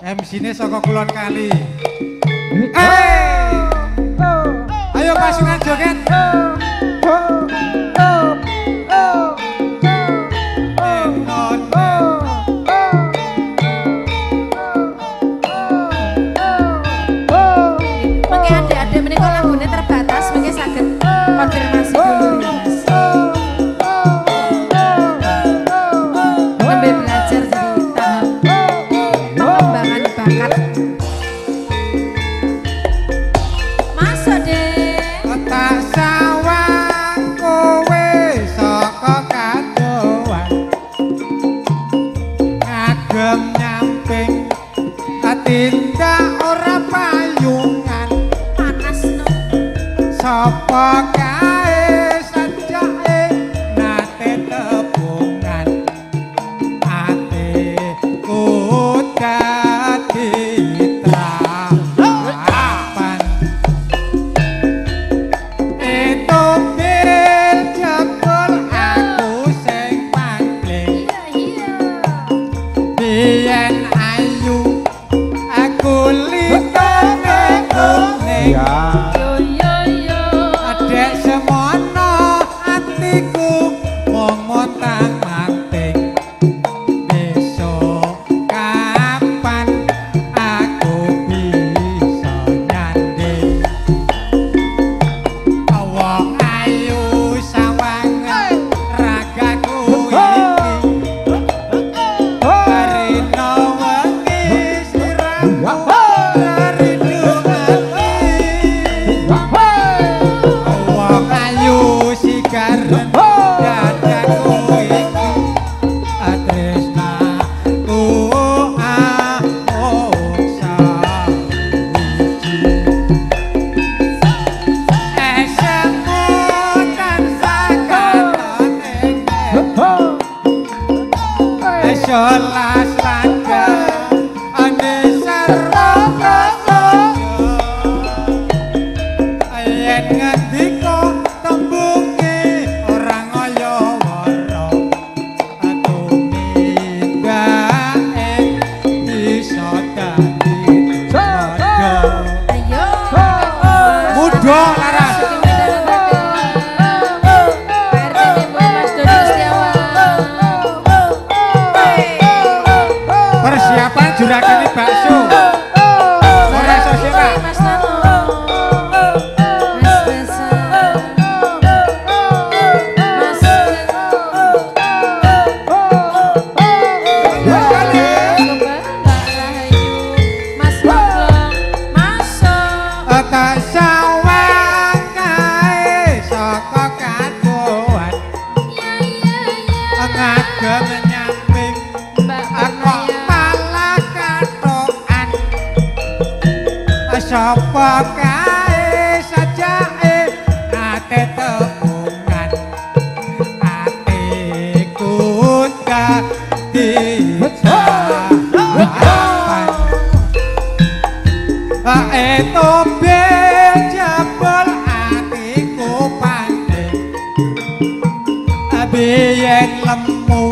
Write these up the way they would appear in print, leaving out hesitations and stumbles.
MC-ne saka Kulon Kali. Ayo pasukan joget. Mungkin adik-adik menika lagune terbatas, mungkin saged konfirmasi dulu ya Mas. Sambil belajar di tahap pengembangan bakat. Mas Ade. Tak sawang kowe saka kadoan. Ngagem nyamping tindak ora payungan. Panas no. Sapa kae sajake nate tebungan. Atiku dadi trapan. Itu bil jebul aku sing mangling. Biyen ayu aku litone kuning. Yo yo yo. Adek semono atiku mung montang manting. Besok kapan aku bisa nyanding. Wong ayu sawangan ragaku iki. Barino wengi sliramu rindu ati. Wong ayu sigaren dadaku iki. Tresnaku amung sawiji. Esemu tansah katon ing Solas laga ane sarwa prasaja. Yen ngendika tembunge ora ngaya wara. Tuminggake bisa dadi padha. Ayo. Muda laras. Persiapan juragan bakso. Ora iso sirah. Mas Nano. Mas Desa. Mas Mbak Rahayu. Mas Goblong. Masuk. Tak sawang kae saka kadoan. Ngagem nyamping Mbak kok Maya. malah katokan. Sapa kae sajake nate tebungan. Atiku dadi trapan. Itu jebol atiku pandhe. Biyen lemu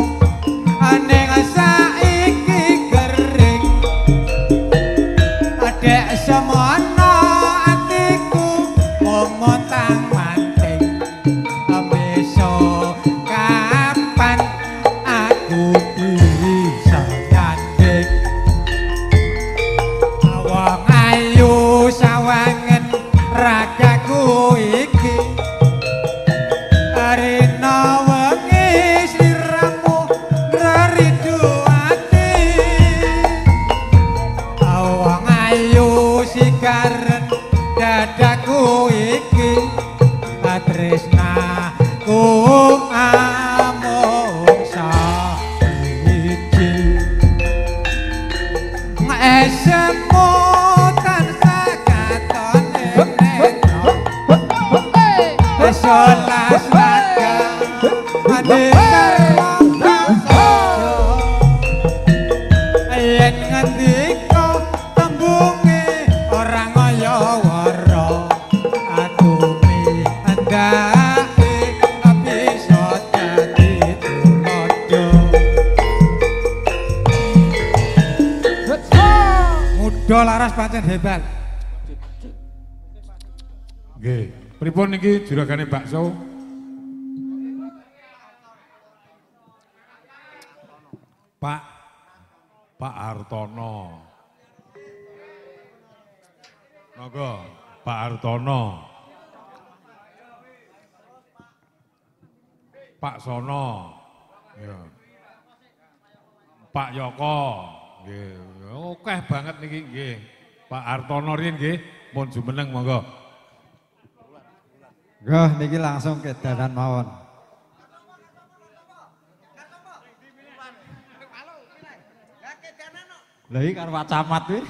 ning saiki gering. Adek semono atiku mung montang manting. Besok kapan aku bisa nyanding. Wong ayu sawangen ragaku iki. Arena wengi sliramu rindu ati. Wong ayu sigaren dadaku iki. Tresnaku amung sawiji. Esemu tansah katon ing netra. Solas laga ane sarwa prasaja. Yen ngendika tembunge ora ngaya wara. Tuminggake bisa dadi padha. Do laras pancen hebat. Nggih. Pripun niki juragane bakso? Pak Hartono. Monggo, Pak Hartono. Pak Sono. Ya. Pak Yoko. Nggih, akeh banget niki nggih. Pak Hartono riyen nggih, pun jumeneng monggo. Nggih, niki langsung kedanan mawon. Lha iki karo Pak Camat kuwi.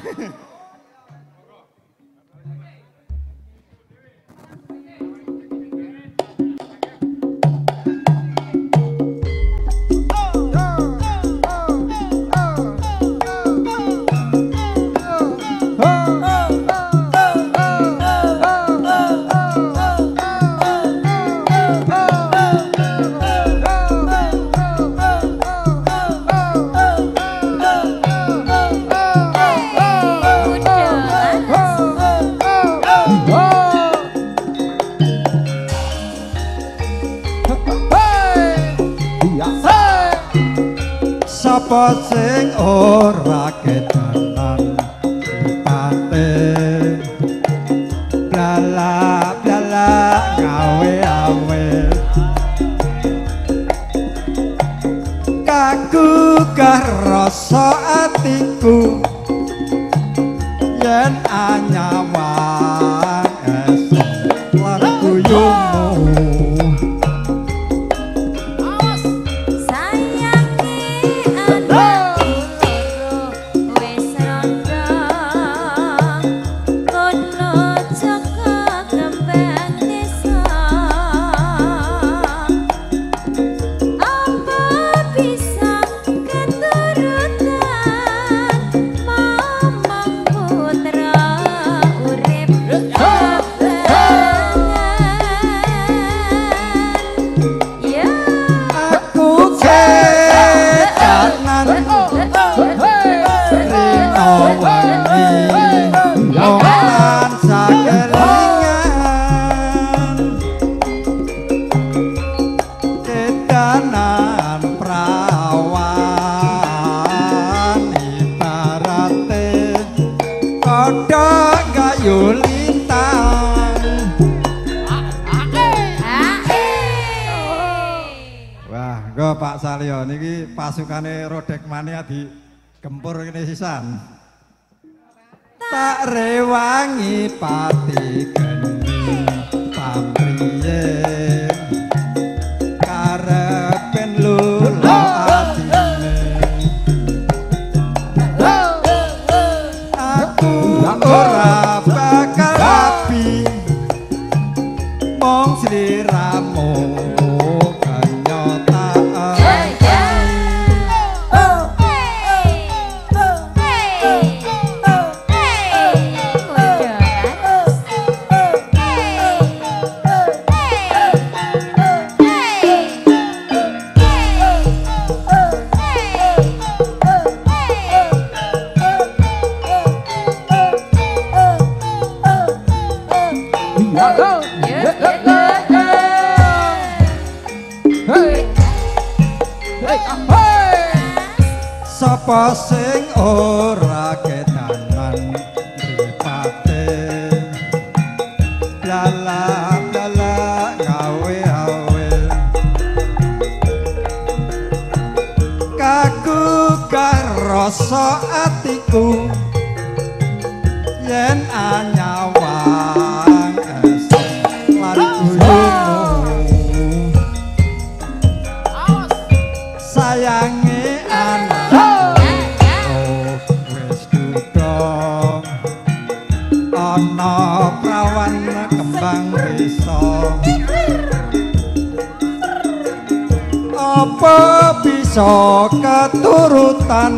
Sapa sing ora kedanan pate blala blala gawe awe kagugah rasa atiku yen anyawang esok lan guyumu Pak Salyo niki pasukane Rodek Mania di gempur kene sisan. Tak rewangi pati geni pamriye karepen lula atine. Aku ora bakal rapi mong sliramu. Sapa sing ora kedanan mripate lala lala gawe awe kagugah rasa atiku yen anyawang esok lan guyumu sayange ana prawan kembang desa apa bisa keturutan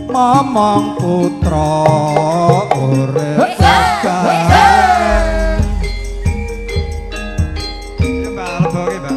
momong putra urip gagah Mbak Alboke Mbak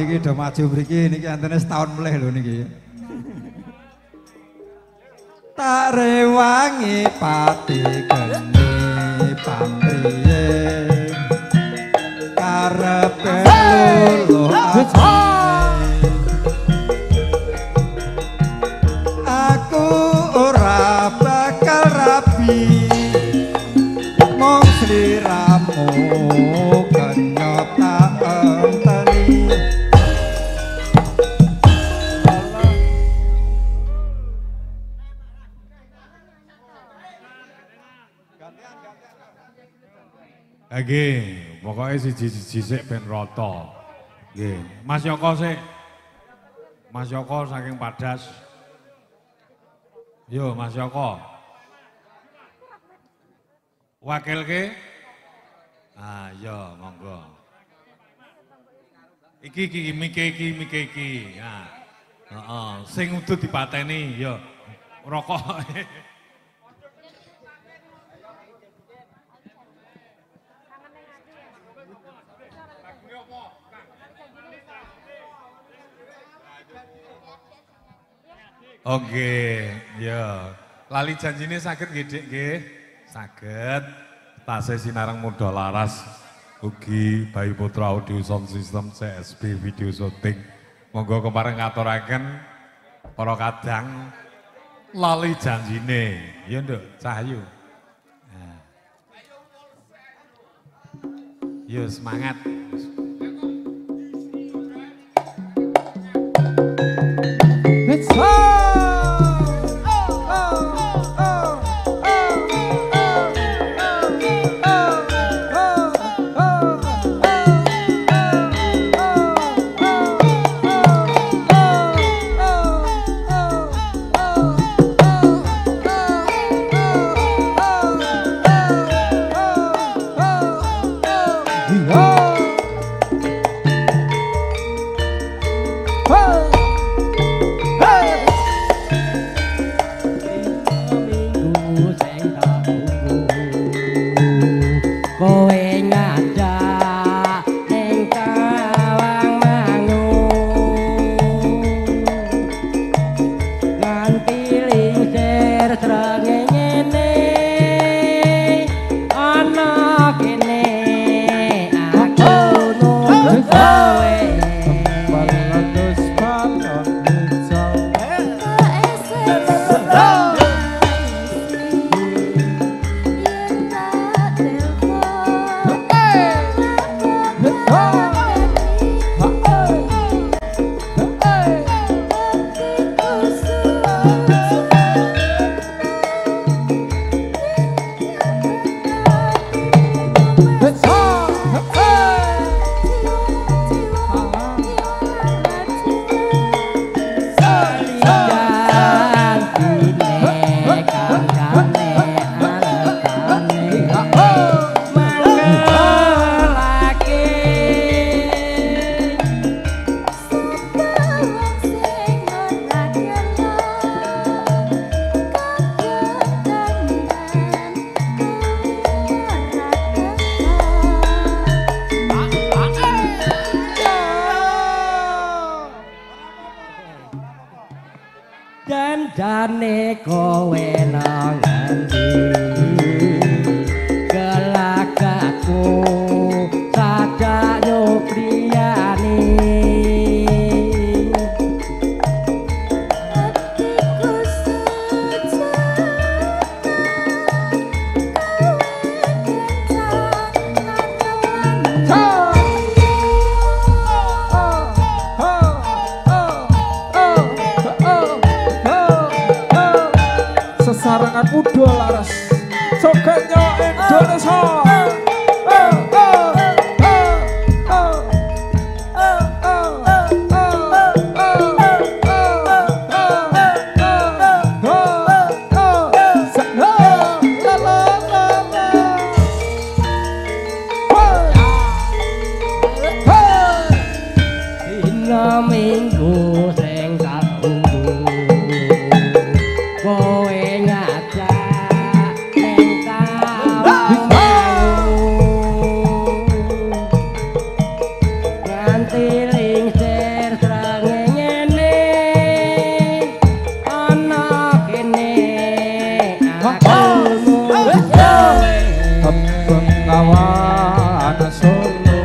niki do maju mriki niki antene setahun melih lho niki. Tak rewangi pati geni pamriye karepe luluh aku ora bakal rabi mong sliramu kenyot tak enteni. Nggih, pokoke siji-siji sik ben rata. Nggih, Mas Yoko sik. Mas Yoko saking Padas. Yo, Mas Yoko. Wakilke? Ah, yo, monggo. Iki mike iki. Nah. Heeh, sing utuh dipateni yo. Rokok. Oke, ya. Lali janjine saged nggih, Dik nggih. Saged. Tasih Sinarang Muda Laras ugi Bayu Putra Audio Sound System CSB Video Shooting. Monggo kepareng ngaturaken para kadang lali janjine. Ya, Nduk, Cahyu. Nah. Yo semangat. Let's go! Dandane kowe nang endi gelagaku sadaya priyane hatiku sejak Sesarengan Muda Laras Jogetnya Indonesia. dina minggu sing katunggu kowe ngajak ning tawamu nganti lingsir Bengawan Solo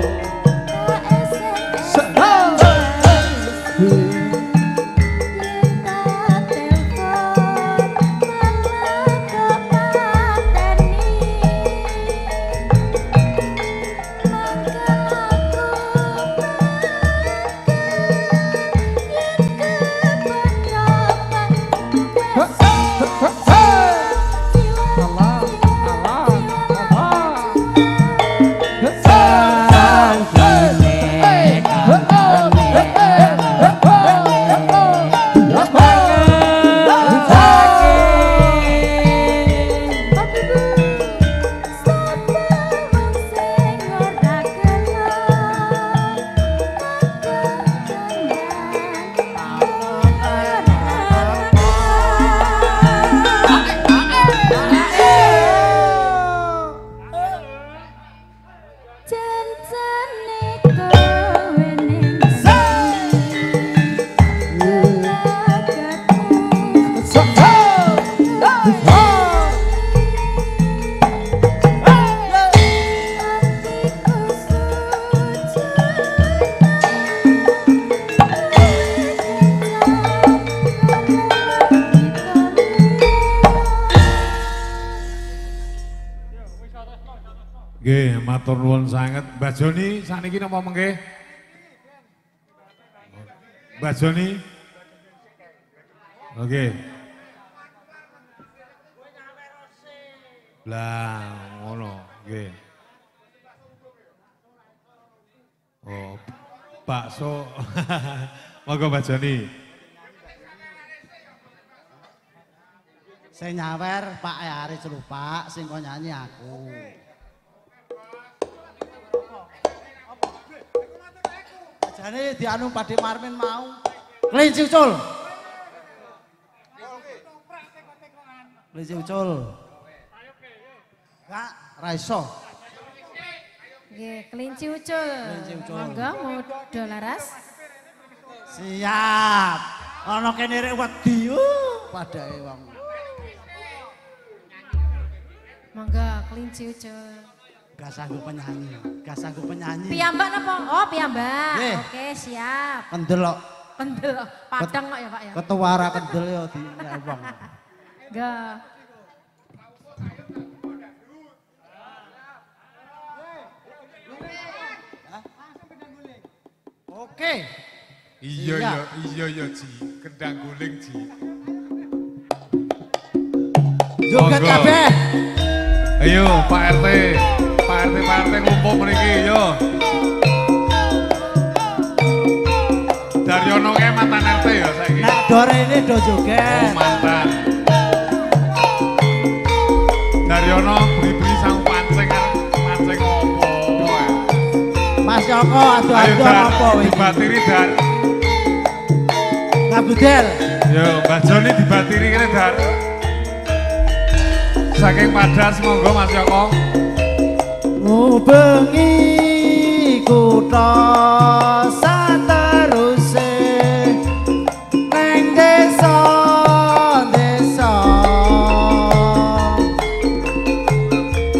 Nggih, matur nuwun sanget. Mbak Joni sakniki napa mengke? Mbak Joni. Oke. Lah, ngono, nggih. Oh, bakso. Monggo Mbak Joni. Sing nyawer Pak Ari Celupak, sing kok nyanyi aku. Jane dianu Pakde Marmin mau. Kelinci ucul. Kelinci ucul. Enggak, ra iso. Nggih, kelinci ucul. Monggo Muda Laras. Siap. Ana kene rek wedi padake wong. Monggo kelinci ucul. Gak sanggup penyanyi, gak sanggup penyanyi. Piyambak napa? Oh, piyambak. Nggih. Oke, siap. Kendel kok. Kendel. Padang kok ya, Pak ya. Ketuara kendel ya di wong. Nggih. Oke. Iya iya Ji, kendang guling Ji. Joget kabeh. Ayo Pak RT, Pak RT ngumpul mriki yo. Daryono ke mantan RT ya saiki. Nek dore ini do Oh, joget. mantan. Daryono beri-beri sang pancing opo. Mas Yoko Ayo adu-adu Dar, apa iki? dibatiri Dar. Ngabudel. Yo, Mbak Joni dibatiri kene Dar. Saking Padas monggo Mas Yoko. Ngubengi kutha sateruse neng desa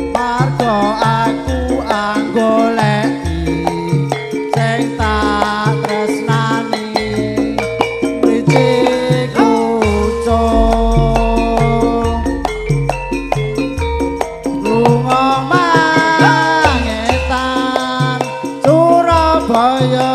marga aku anggoleki sing tak tresnani rijik ucul lunga mangetan Surabaya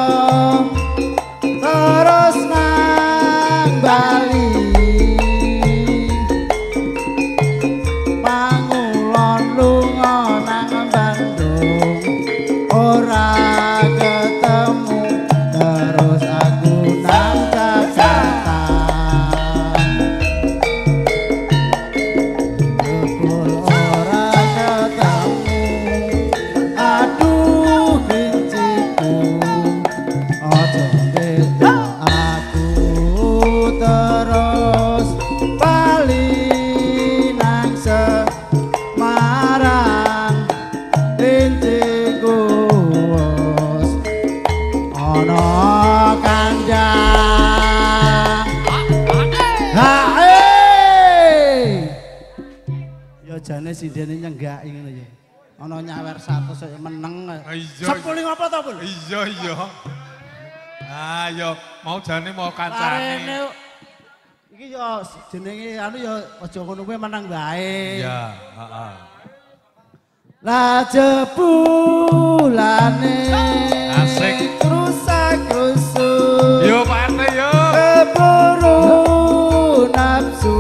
Ya jane sindene nyenggaki ngono ya. Ana nyawer 100 saya meneng. Iya. Sepuling apa to, Bul? Iya iya. Ah yo mau jane mau kancane. Arene iki ya jenenge anu ya aja ngono kuwi menang bae. Iya, heeh. Lah jebulane Asik. rusak-rusuk. Yo Pak RT yo. Keburu nafsu.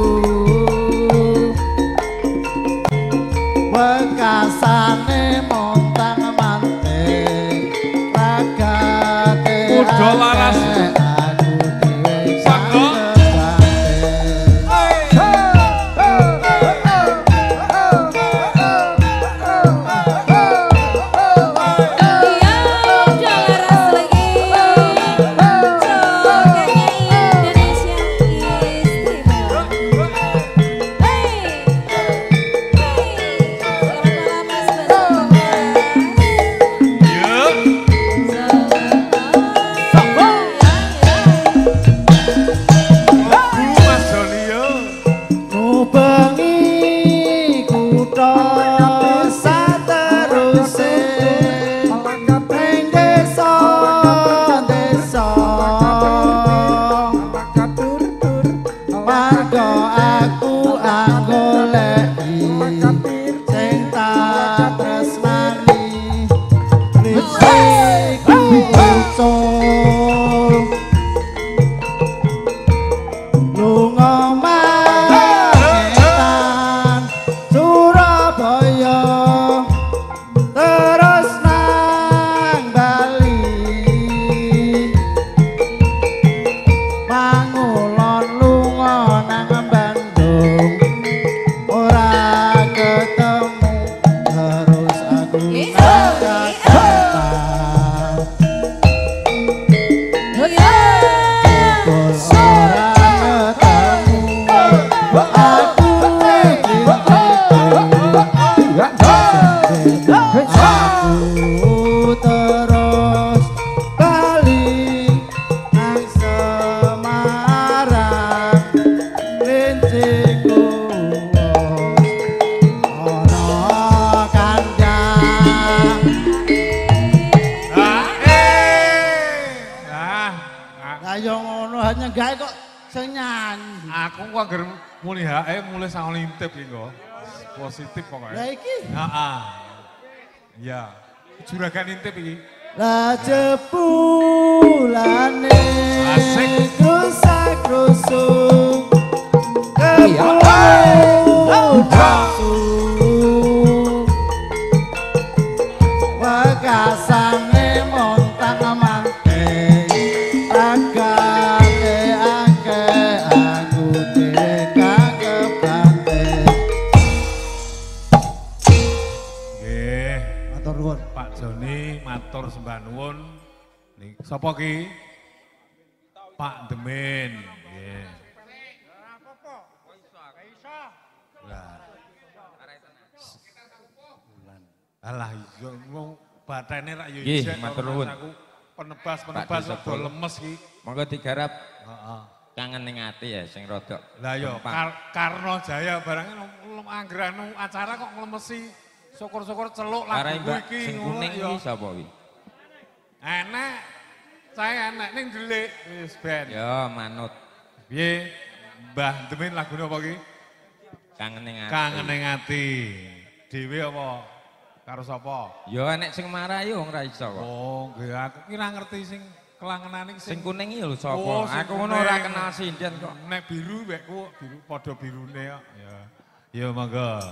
Bekasane montang manting ragate Kudu laras. aku dhewe Sanggo. Positif pokoknya. Lah iki. Heeh. Iya. Juragan intip iki. Lah jebulane rusak-rusuk. Wakasane montang manting agate akeh aku dhewe Pak Joni matur sembah nuwun. Sapa ki? Pak Demen. Nggih. Alah iya wong bathene rak yo Nggih, matur nuwun. Aku penebas kok lemes ki. Monggo digarap. Heeh. Kangen ning ati ya sing rodok. Lah yo Karno Jaya barang anggranu acara kok nglemesi. Syukur-syukur celuk lagu iki sing kuning iki sapa wi? Enek. Saya enek ning delik wis ben. Ya manut. Piye? Mbah Demin lagune apa ki? Kangen ning ati. Kangen ning ati. Dhewe apa? Karo sapa? Ya enek sing marahi wong ra iso kok. Oh, nggih aku kira ngerti sing kelangenan iki sing kuning iki lho sapa? Oh, aku ngono ora kenal sinden kok. Nek biru wekku biru padha birune kok. Ya. Ya monggo.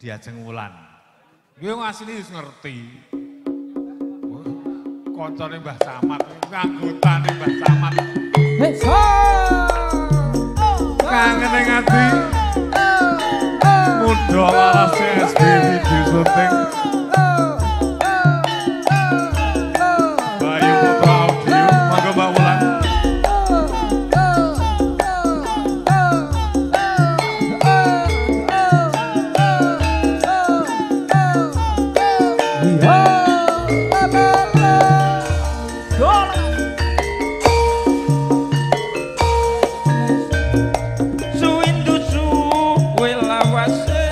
Diajeng wulan. Kuwi wong asli wis ngerti. Koncone Mbah Camat, anggotane Mbah Camat. Kangen ning ati. Muda laras CSB video syuting. Bayu Putra Audio, monggo Mbak Wulan. Suwindu su kowe lawase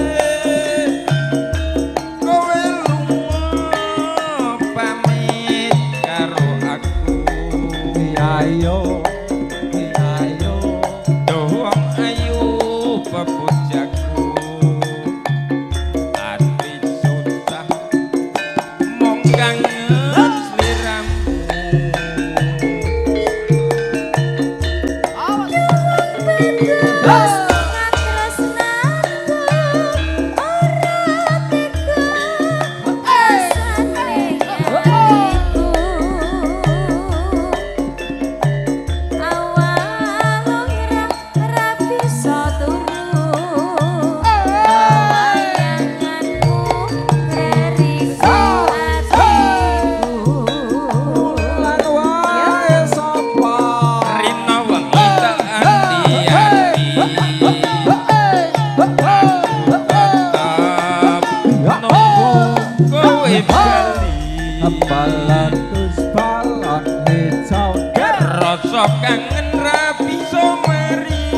kangen ra bisa mari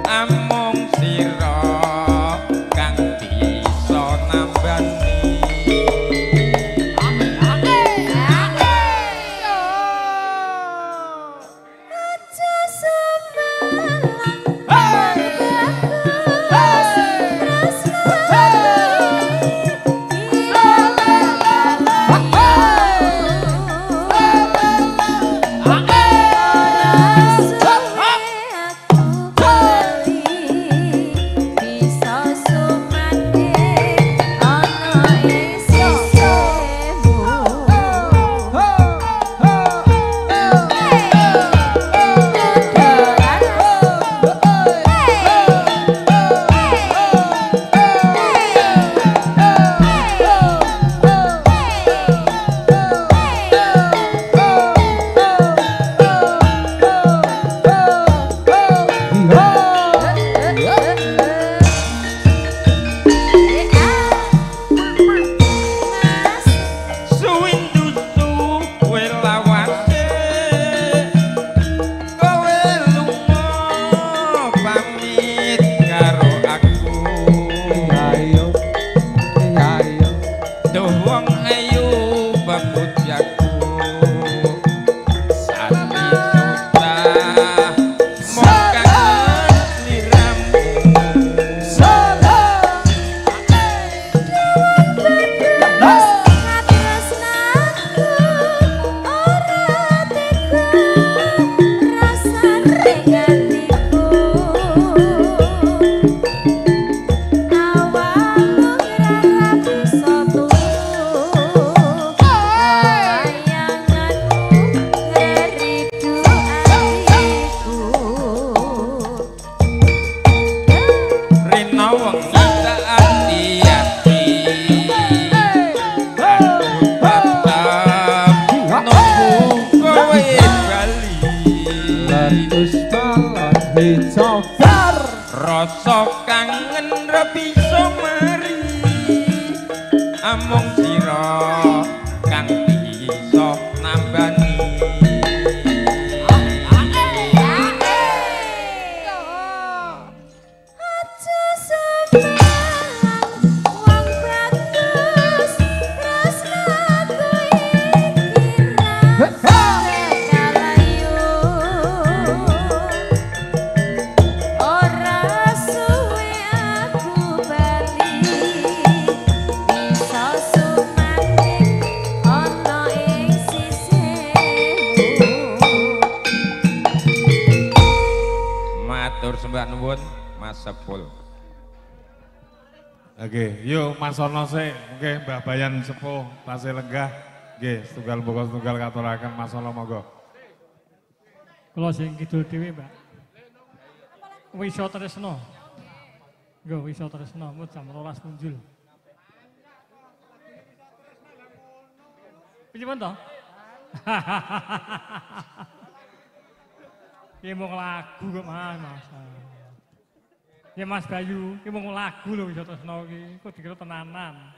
among sira kang bisa nambani rasa kangen ra bisa mari among sira kang bisa nambani Mas Sepul. Oke, yuk Mas Ono sih, oke Mbah Bayan sepuh, tasih lenggah. Oke, setunggal boko setunggal katuraken Mas Ono monggo. Kula sing kidul dhewe, Mbak. Wisa tresno. Nggo wisa tresno, mut jam 12 punjul. Pripun to? Ki mung lagu kok Mas. Ya Mas Bayu, ki mung lagu lho wis tresno ki. Kok dikira tenanan.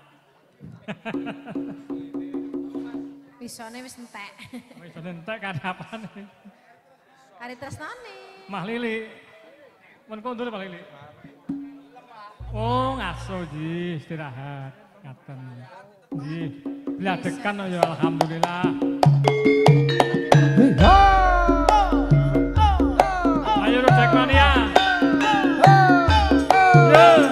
Wisone wis entek. Wisone entek kadapane. Kari tresnane. Mah Lili. Men kondur Pak Lili. Oh, ngaso ji, istirahat. Ngaten. Nggih. Bladekan ya alhamdulillah. Ayo Rodek Mania. Hey!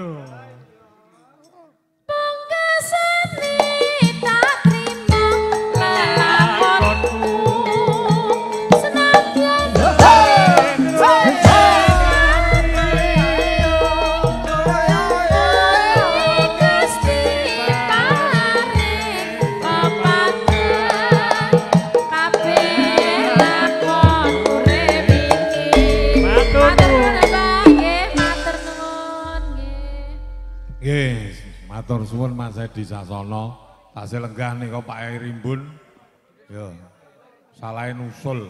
Yo. Pungkasane tak trimo lelakonku senadyan Gusti paring pepangan kabeh lakon urip iki. Matur nuwun Mbah, nggih, matur nuwun nggih. Nggih, matur suwun Mas Edi Sasono. Tasih lenggah nika Pak Eri Rimbun. Yo. Salahe nusul.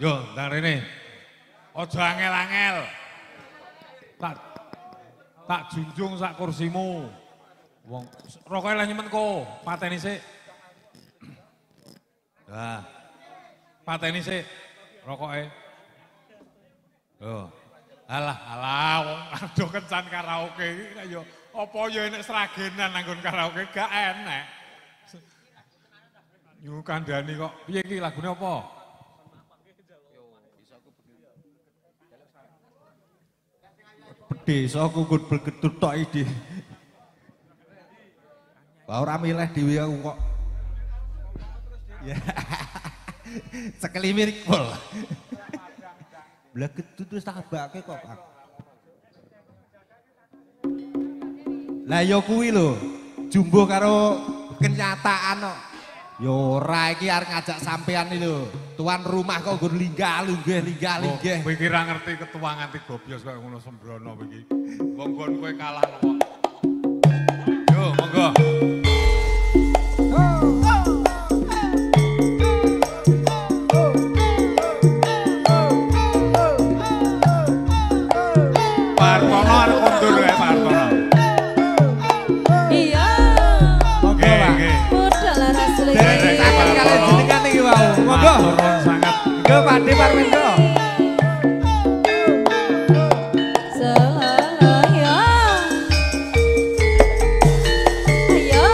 Yo, ndang rene. Aja angel-angel. Tak junjung sak kursimu. Wong rokoke lah nyemenko, pateni sik. Lah. Pateni sik rokoke. Yo. Alah, wong ado kencan karaoke iki ya apa ya enek sragenan nanggon karaoke gak enek. Yu kandhani kok. Piye iki lagune apa? Desa kukut bergetut tok iki. Ora milih dhewe aku kok. Ya. Sekelimir pol. Lah gedut wis tak abake kok, Pak. Lah ya kuwi lho, jumbo karo kenyataan kok. Ya ora iki arep ngajak sampean iki lho. Tuan rumah kok nggon linggah-linggih. Kowe iki ra ngerti ketua nganti gobyos kaya ngono sembrono kowe iki. Wong nggon kowe kalah kok. Yo, monggo. Partono arep kondur wae Partono. Iya. Monggo, Pak. Budal rasul Derek takon kali jenengan iki wau. Monggo. Matur sangat. Monggo Pak De Parmindo. Saya. Ayo.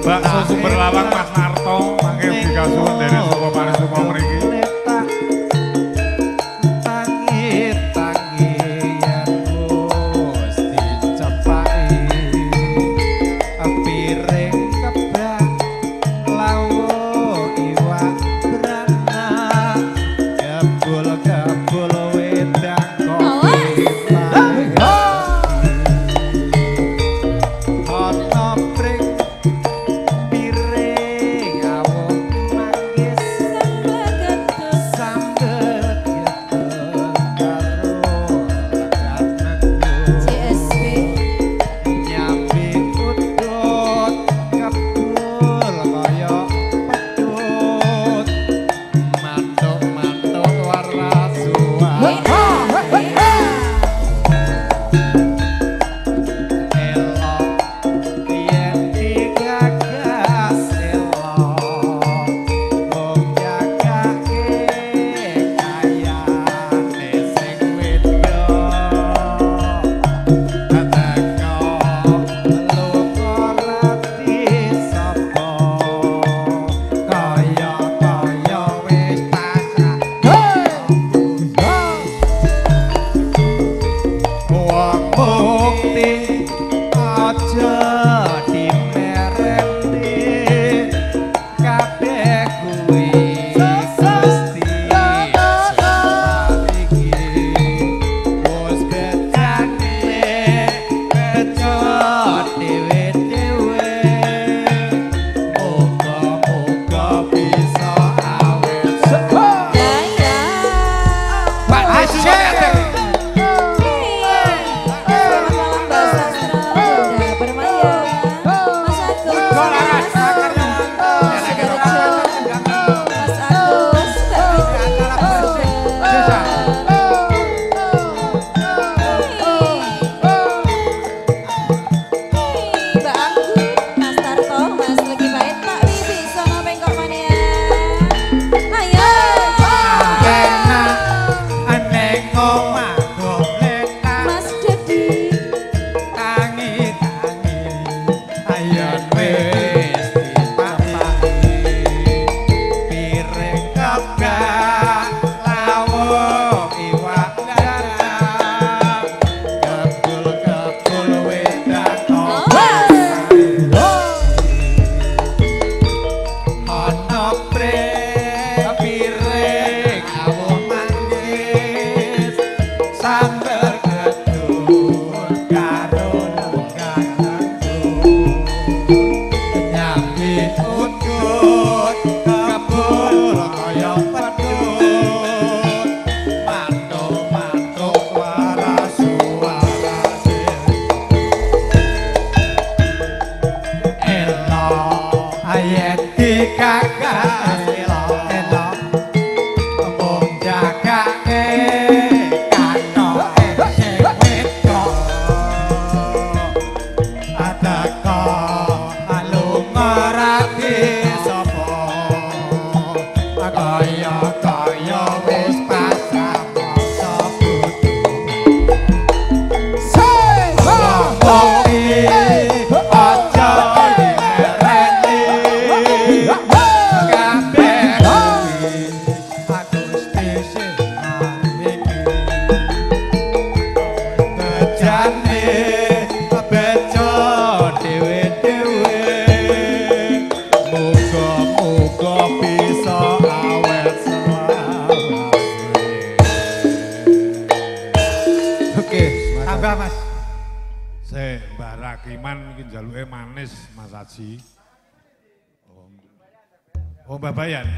Bakso Sumber Lawang Mas Narto mangke ugi kasuwun dari Suko Parisumo mriki. Tangi yen wis dicepaki piring kebak lawuh iwak brana Tambah Mas. Mbah Rakiman iki njaluke manis Mas Haji. Oh Mbah Bayan.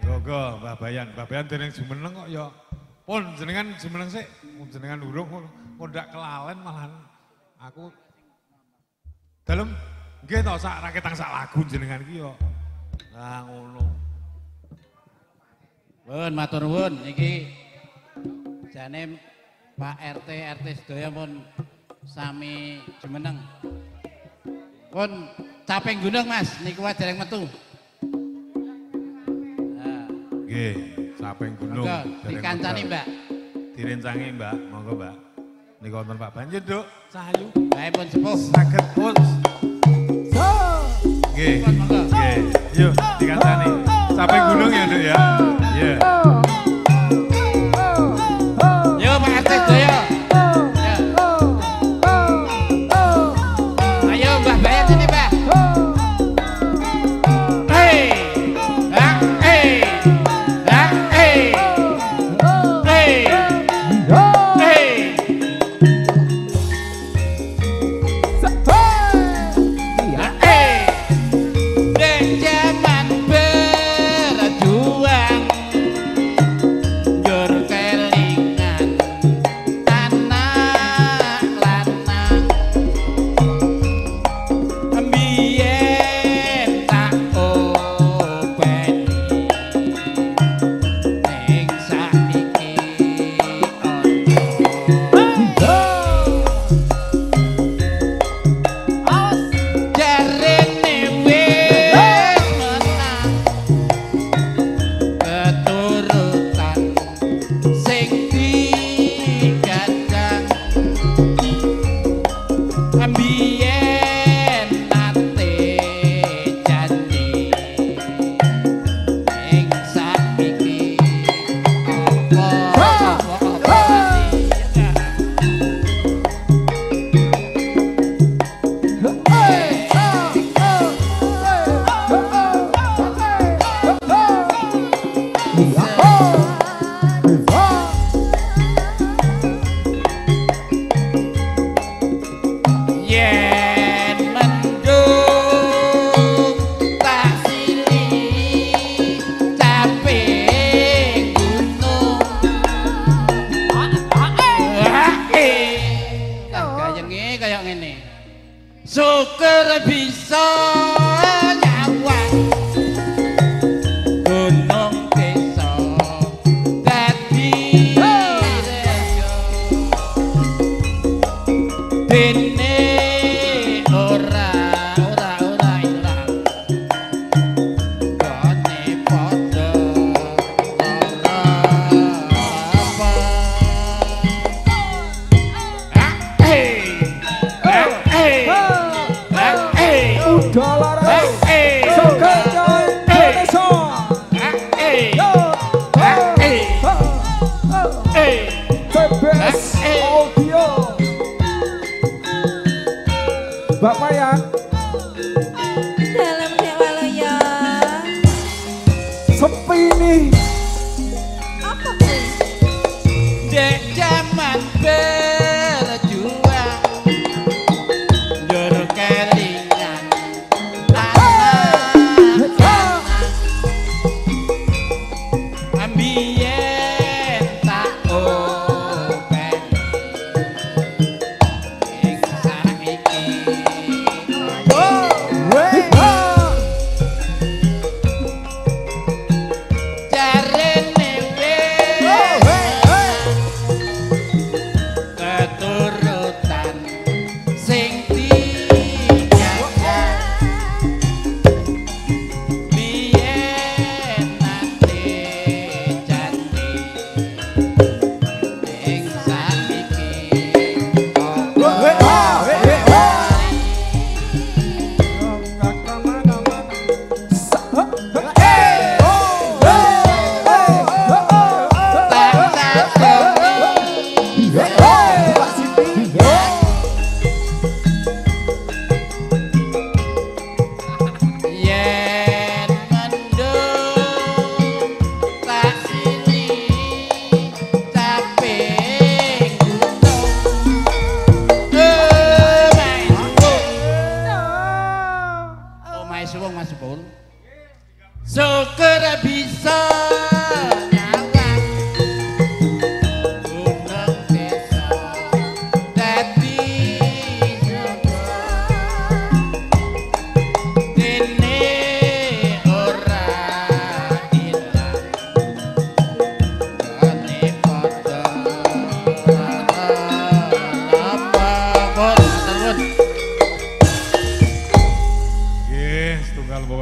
Nggo Mbah Bayan. Mbah Bayan dereng jumeneng kok ya. Pun jenengan jumeneng sik, jenengan urung kok ndak kelalen malahan aku dalem nggih to sak raketang sak lagu jenengan iki yo. Lah ngono. Pun matur nuwun iki jane Pak RT sedaya pun sami jumeneng. Pun caping gunung Mas niku wae dereng metu. Nggih, saping gunung. Dikancani Mbak. Direncangi Mbak, monggo Mbak. Niku wonten Pak Banjur, Duk. Cahayu. Bae pun sepuh. Saged pun. Nggih. Nggih. Yuk, dikancani. Saping gunung ya, Duk ya. Iya. Yo Pak RT sedaya. Ayo Mbah Bayan sini Mbah. Syukur bisa nyawang gunung desa dadi rejo dene ora ilang kone padha lara Bapak ya, Dalam Dewa Loyo. sepi nih. Apa kuwi? dek jaman berjuang njur kelingan anak ambien tak openi ing saiki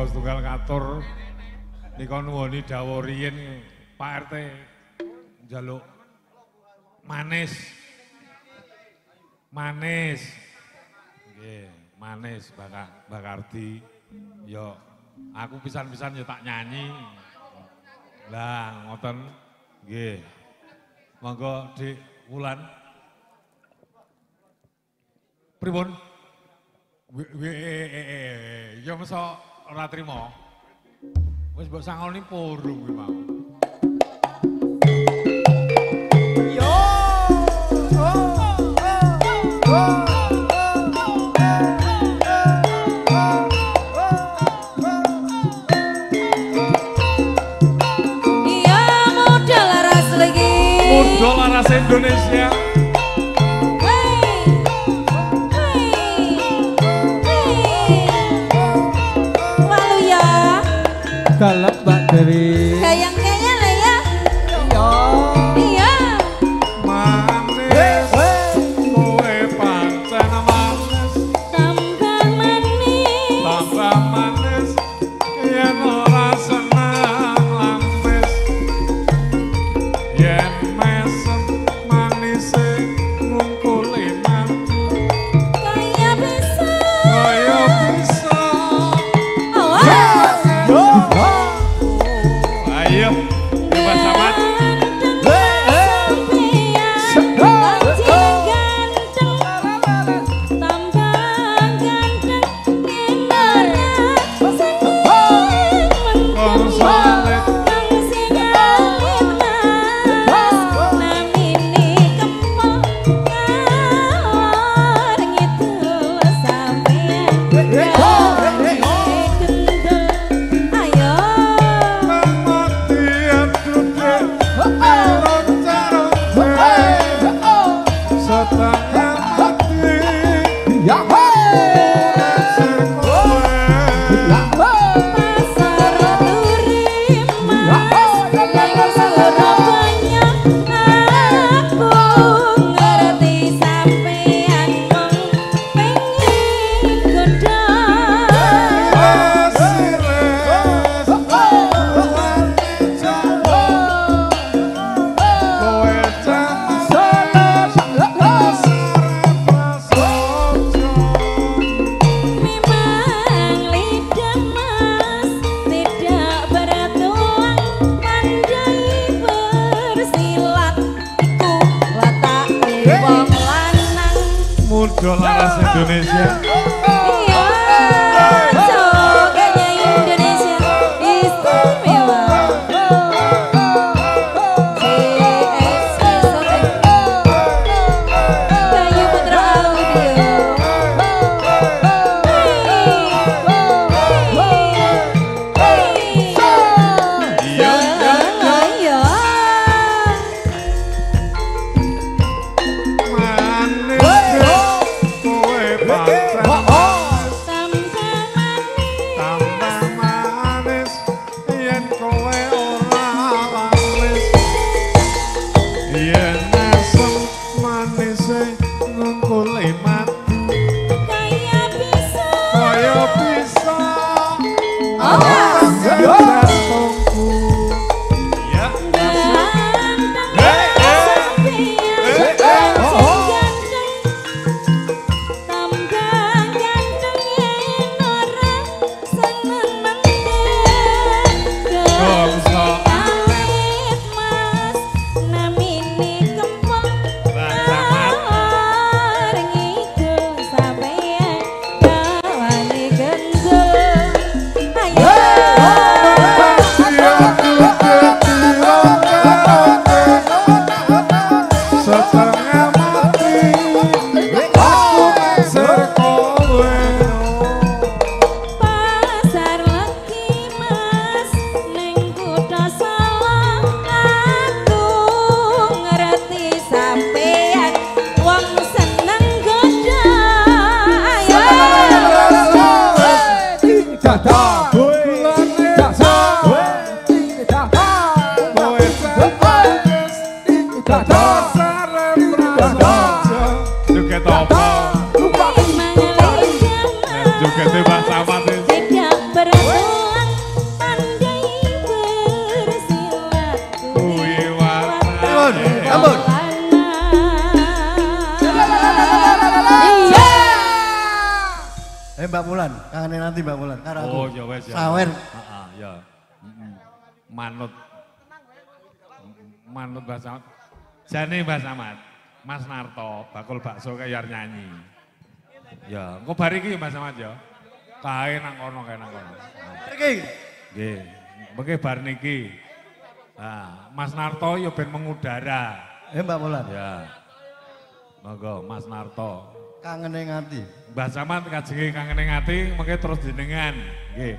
kula setunggal ngatur nika nuwuni dawuh riyin Pak RT njaluk manis. Manis. Nggih, manis Mbak Kardi. Yo aku pisan-pisan yo tak nyanyi. Lah ngoten nggih. Monggo Dik Wulan. Pripun? Ya masa ora trima. Wis mbok sangoni purung kuwi mau. Iya muda laras lagi. Muda laras Indonesia. Dalem Mbak Dewi. Kayang-kayangnya lah ya. Iya. Manis, kowe pancen manis. Tambah manis. Tambah manis, yen ora seneng lamis. Yen mesem manise ngungkuli mati. Kaya bisa. Kaya bisa. Ayo, Mas Samad. Muda laras Indonesia. Iya, jogetnya Indonesia istimewa. CSP Shooting, Bayu Putra Audio. Iya, Iya. manis, kowe pancen Tambah tambah manis. manis, yen kowe ora lamis. Yen mesem manise ngungkuli mati. Kaya bisa. Kaya bisa. Awas. Jantungku. Ya. Setengah mati, aku ngeser kowe. Pasar lagi mas, neng kutha Sawang. Aku ngerti sampean, wong seneng goda. Ayo. Joget apa? Mangalih jaman, Joget Mbak Samad. tidak beraturan. Mbak Mulan, kangen nanti Mbak Mulan. Karo aku. Oh, ya wes ya. Sawer. Heeh, ya. Manut. Manut Mbah Samad. Jane Mbah Samad, Mas Narto bakul bakso kaya nyanyi. Ya, engko bar iki ya Mbah Samad ya. Kae nang kono, kae nang kono. Iki. Nggih, mengke bar niki. Nah, Mas Narto ya ben mengudara. Mbak Mulan. Ya. Monggo Mas Narto. Kangene ngati. Mbah Samad kajenge kangene ngati, mengke terus jenengan. Nggih.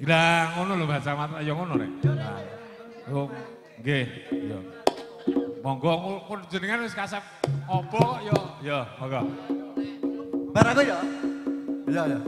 Lah ngono lho Mbah Samad, ya ngono rek. Nah. Oh, nggih, ya. Monggo pun jenengan wis kasep apa kok ya, monggo. Bar aku ya. Iya, ya.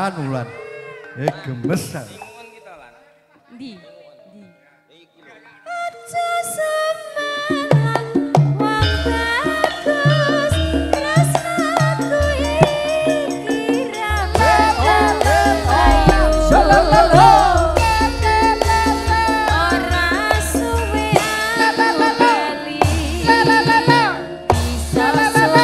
Ulan. Gemes. Di. Aja semangat wong bagus tresnaku iki ramah ayo ora suwe bali bisa sumane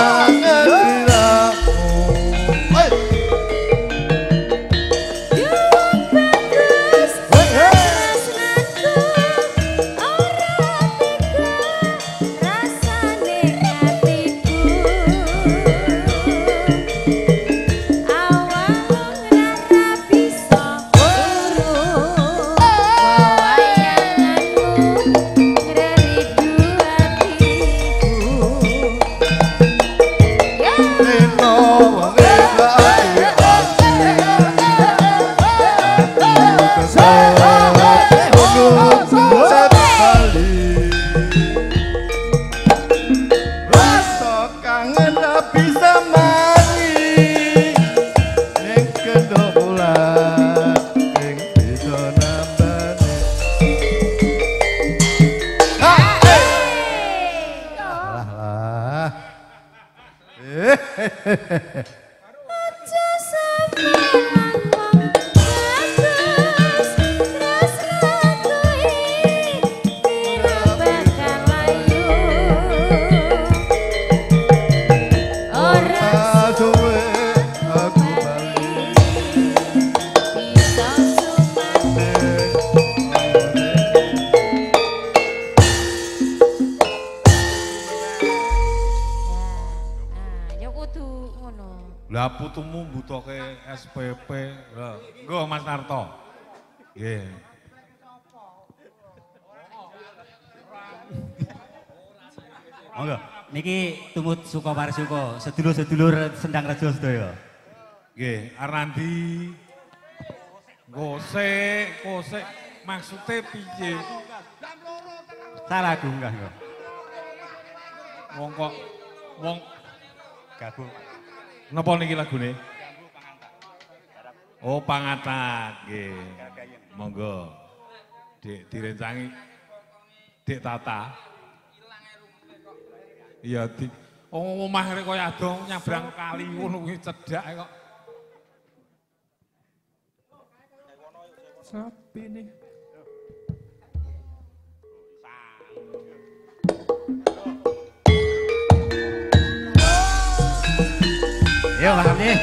ana Aja sampeyan wong bagus, terus ratui kira bakal layu. Ora suwe aku bali bisa sumane. Ya kudu ngono. Lah putumu mbutuhke SPP. Lah, nggo Mas Narto. Nggih. Monggo, niki tumut suka parsuka, sedulur-sedulur Sendang Rejo sedaya. Nggih, Arnandi. Kose maksude piye? Salah gunggah kok. Wong kok wong Gabung. napa niki lagune? Oh, pangatak. Nggih. Monggo. Dik direncangi Dik Tata. Iya, di omah rek koyo ado nyabrang kali ngono kuwi cedhak kok. Sapi nih. Yo, Pak Kamni.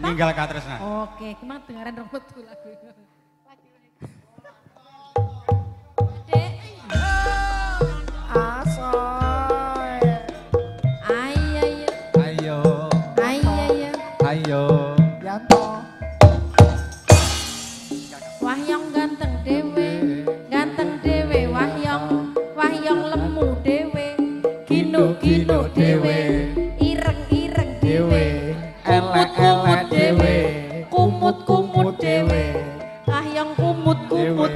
Ninggal Katresna. Oke, kemana dengaran rumput tuh lagu ini. Dek. Asoy. Ayo. Ayo. Ayo. Ayo. Yanto. Wah yang ganteng dewe. Ganteng dewe. gino dhewe ireng-ireng dhewe elek-elek dhewe kumut-kumut dhewe ah yang kumut-kumut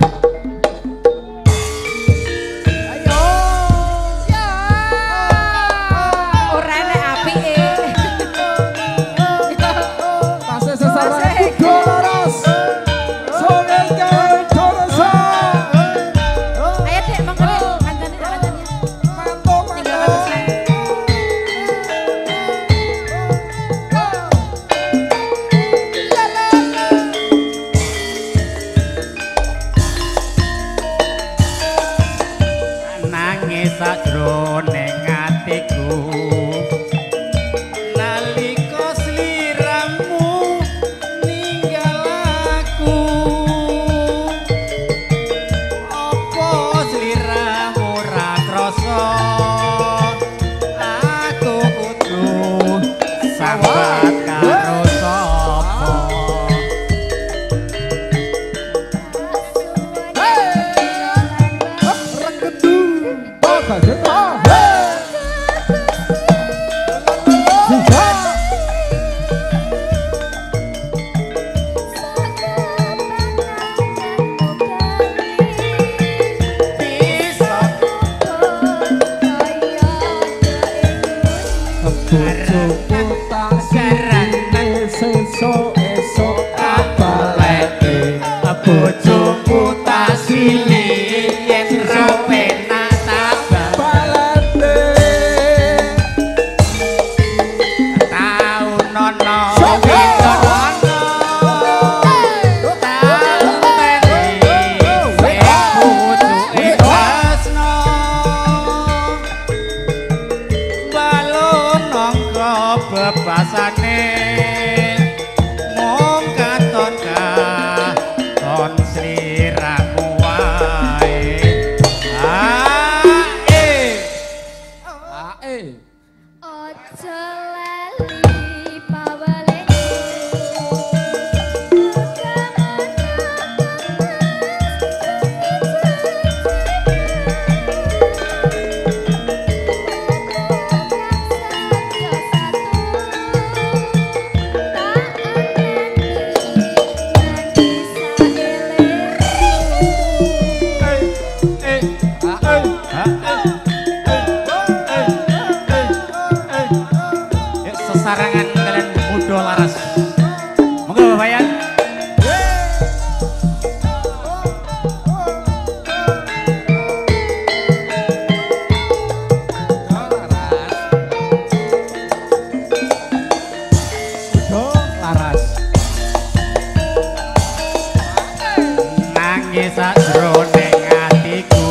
ayo ya ora enek apike Pase sesaran kudu laras Sogen gawe dorasa ayo dek monggo dek kancane tinggal bagusan nangis sakjroning atiku nalika sliramu ninggal aku apa sliramu ora krasa aku kudu sambat karo sapa bojoku tak silih yen ra penak tak balane taun nono witono balon nangka bebasane mung katon katon sliramu wae ojo lali pawalene sesarangan kalian muda laras monggo Bapak Yan laras nangis sakjroning atiku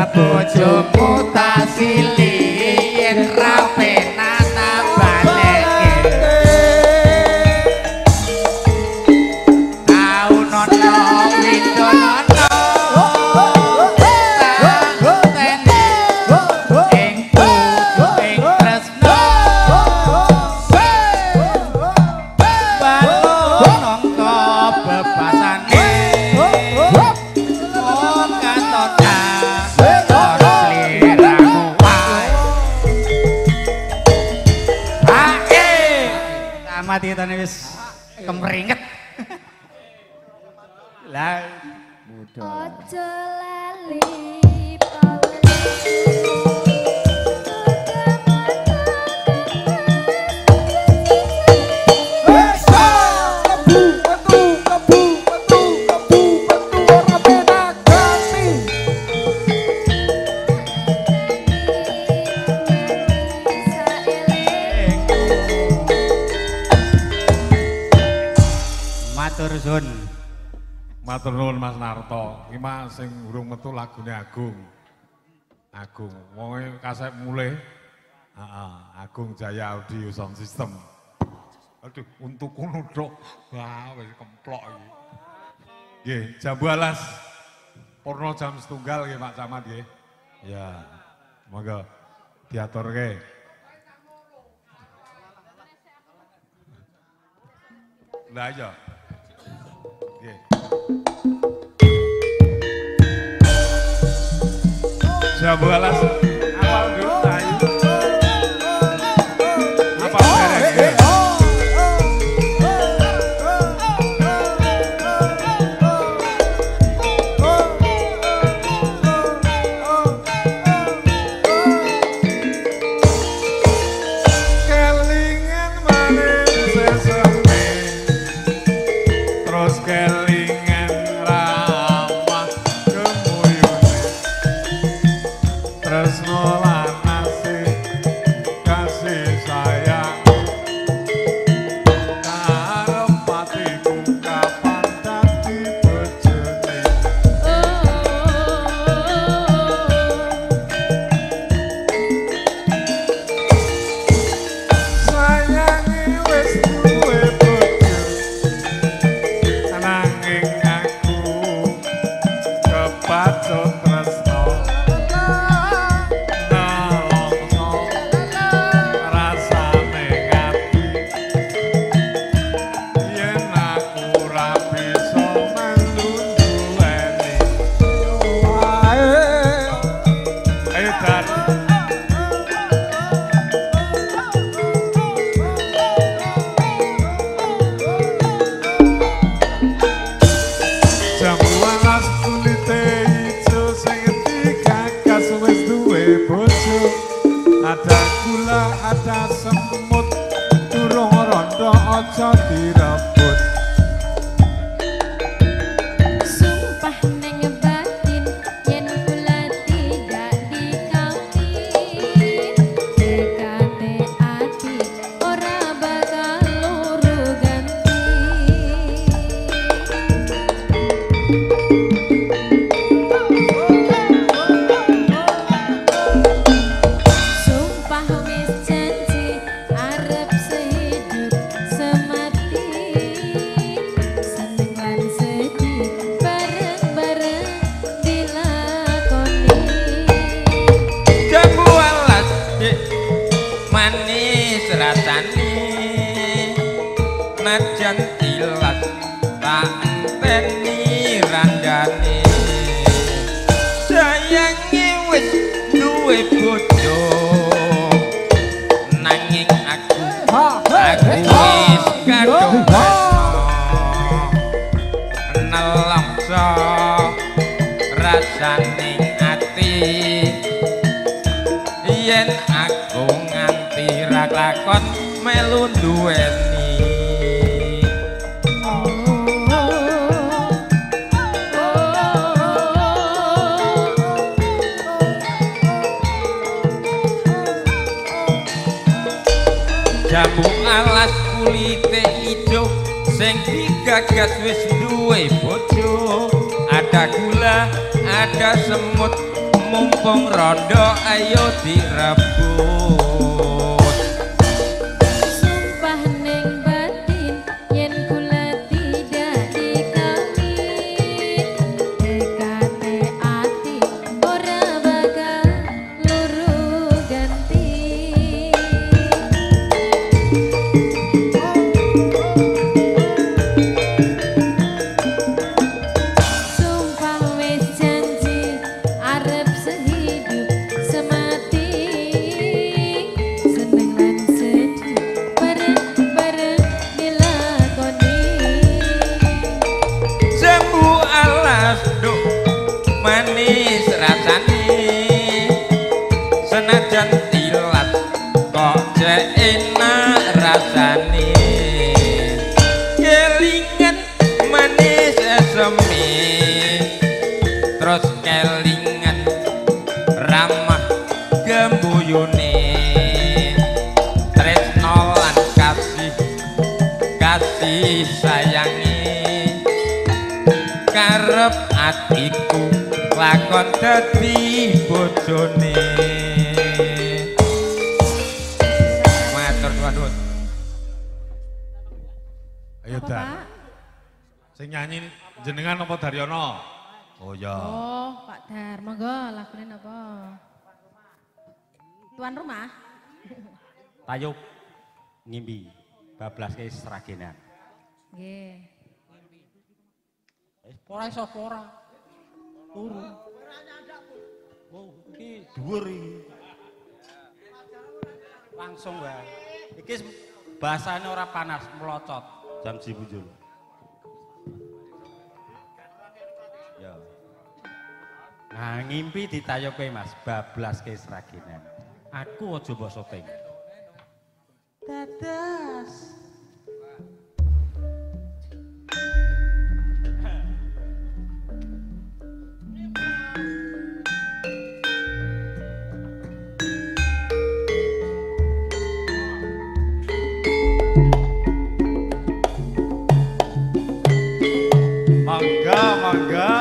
bojomu tak silih yen ra penak tak baleke taun ono widono teni ing kudu ing tresno balon nangka bebasane mung katon mati tane wis kemringet. Lah ojo lali pawalene nuwun. Matur nuwun Mas Narto. Iki Mas sing urung metu lagune Agung. Agung, wonge kasep mulih. Heeh, Agung Jaya Audio Sound System. Aduh, untuk nuduk. Wah, wis kemplok iki. Nggih, Jambu Alas. Purno jam 1 nggih Pak Camat nggih. Ya. Monggo diaturke. Lah iya. Nggih. Jambu Alas. Apa dulu ayo. Apa beres? Kelingan manis sesame, terus kelingan ramah kemuyune, terus nolan asih kasih sayang. Karep patiku kapan dadi bojone. Sayangi wis duwe bojo, nanging aku kepacut tresno. Nelongso rasane ngati, yen aku ora bisa melu duweni. Ayo Dan. Jambu alas kulite ijo sing digagas wis duwe bojo. Ada gula, ada semut, durung rondo aja direbut. Sumpah neng batin yen kula tidak dikawin, dekate ati ora bakal loro ganti. Sumpah wis janji arep sehidup semati, seneng lan sedih bareng-bareng dilakoni. Jambu alas manis rasane, najan tilas tak enteni randane. Sayangi wis duwe bojo, nanging aku wis kadung nelongso rasane ati, yen aku nganti ra lakon melu duweni. Jambu alas kulite ijo sing digagas wis duwe bojo. Ada gula, ada semut, mumpung rondo ayo direbut. Sumpah neng batin yen kula tidak dikawin, dekate ati ora bakal loro ganti. Sumpah wis janji arep sehidup semati, seneng lan sedih bareng-bareng dilakoni. Jambu alas duk manis rasane, senajan tilas kok jek enak rasane. Kelingan manis eseme, terus kelingan ramah gembuyune, tresno lan kasih sayangi. atiku lakon dadi bojone. Matur nuwun. Ayo Dan. Sing nyanyi jenengan apa Daryono? Oh ya. Oh, Pak Dar, monggo lagune napa? Tuan rumah? Tayub ngimpi bablas ke seragenan. Nggih. Ora iso ora. Turu. Oh, iki dhuwur iki. Langsung wae. Iki bahasane ora panas, melocot jam sibujul. Ya. Nah, ngimpi ditayuke Mas, bablas ke seragenan. Aku aja mbok syuting. Dadas. Mangga, mangga.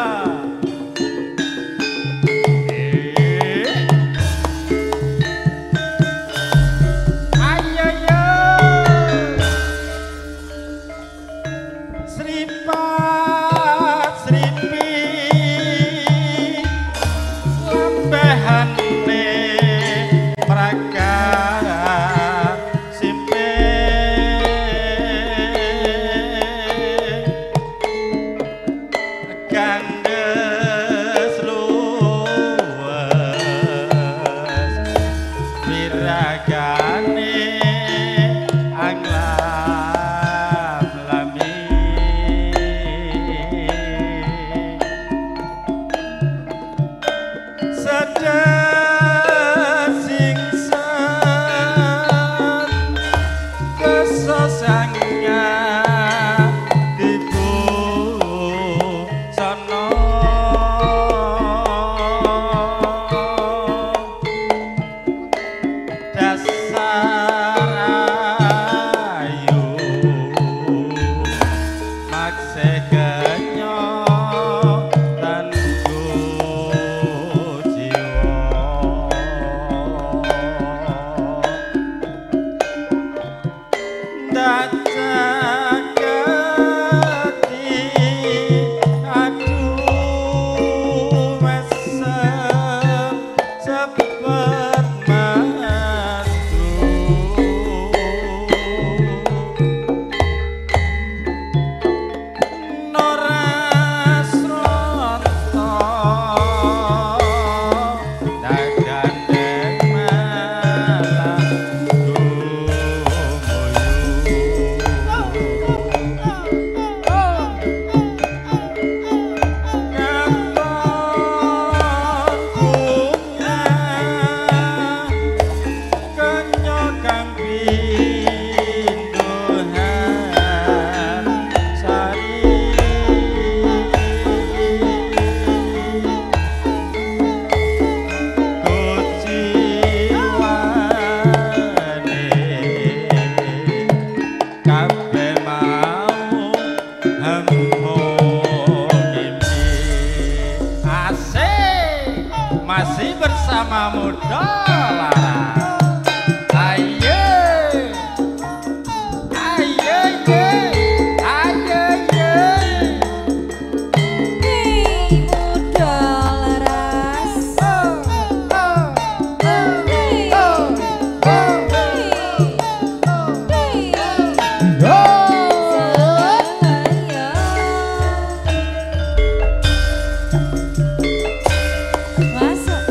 Masuk.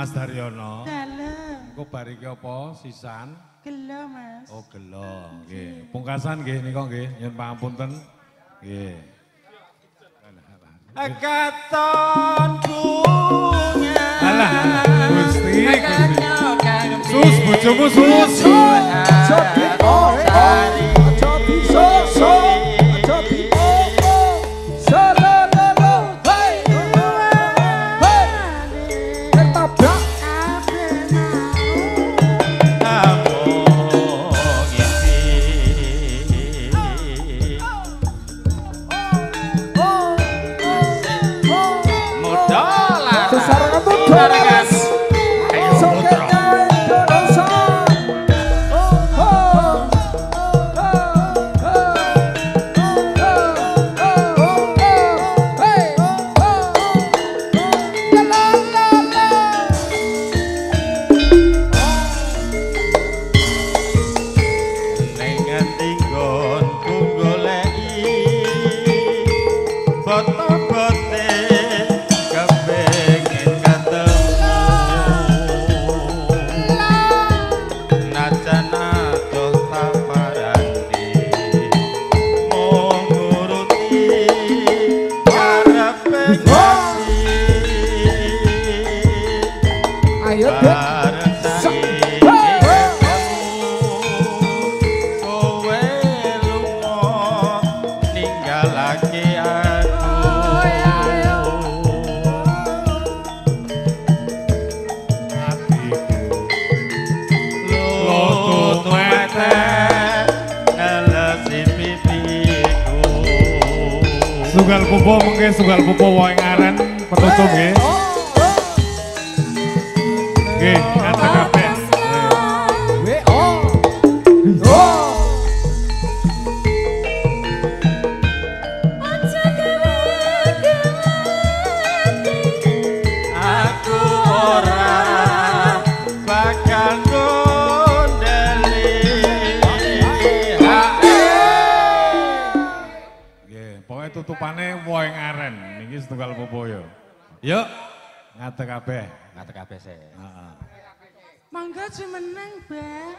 Mas Daryono. Dalem. Engko bar iki apa sisan? Gelo, Mas. Oh, gelo. Nggih. Pungkasan nggih nika nggih, nyuwun pangapunten. Nggih. Katon bunga. Alah, Gusti. Sus, bojomu sus. Jadi oh jadi so jadi oh salalala hey hey ketabrak sesarangan tuh dolas soketnya Indonesia. Ayo dek. Sugal pupo mungkin sugal pupo wae ngaren petutup nggih. Nggih, ngaten kabeh. Aku ora bakal gondeli. Nggih, pokoke tutupane wae ngaren niki setunggal pupo yo. Yuk, ngaten kabeh. Ngaten kabeh sih. Heeh. Mangga jumeneng, Mbak.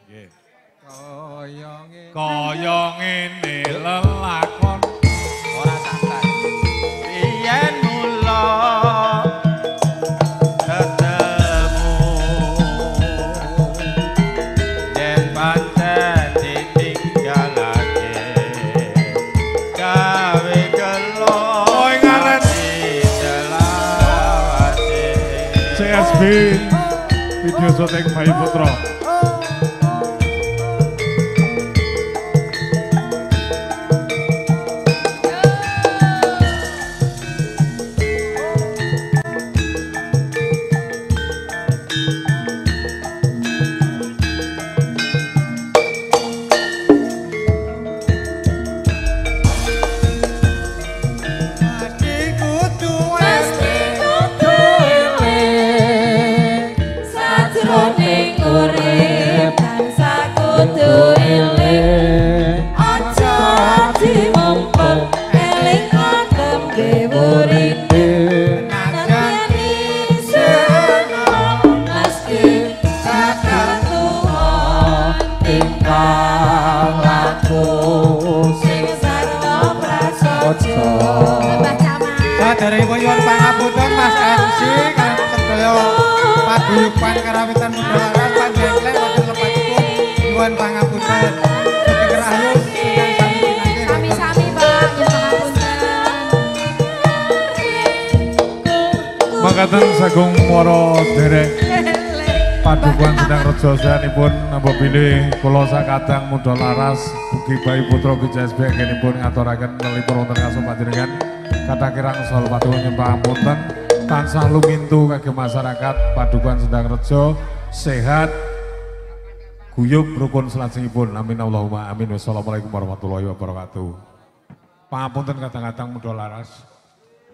Nggih. Koyonge. Kaya ngene lelakon Ora sabar. Yen mula ketemu yen pancen ditinggalake gawe gelo wae ngaren selawase CSB video syuting Bayu Putra. Sajroning urip tansah kudu eling, aja dimempet eling agem gewurine. Nantiani seneng meski bakal tuwa tingkah laku sing sarwa prasaja. Saderengipun nyuwun pangapunten Mas MC kaliyan sedaya paguyuban karawitan muda laras panjenengan wonten lepatipun nyuwun pangapunten. Sugeng rahayu ingkang sami pinanggih. Sami-sami, Pak, nyuwun pangapunten. Mangkaten sagung para derek padukuhan sedang rejo sayanipun nambah pilih kula sakadang muda laras ugi Bayu Putra BJSB anggenipun ngaturaken nelipun wonten kasih panjenengan kathah kirang saha paduka nyuwun pangapunten tansah lumintu kagem masyarakat padukuhan sedang rejo sehat guyub rukun selajengipun amin Allahumma amin wassalamualaikum warahmatullahi wabarakatuh. Pangapunten kadang-kadang muda laras.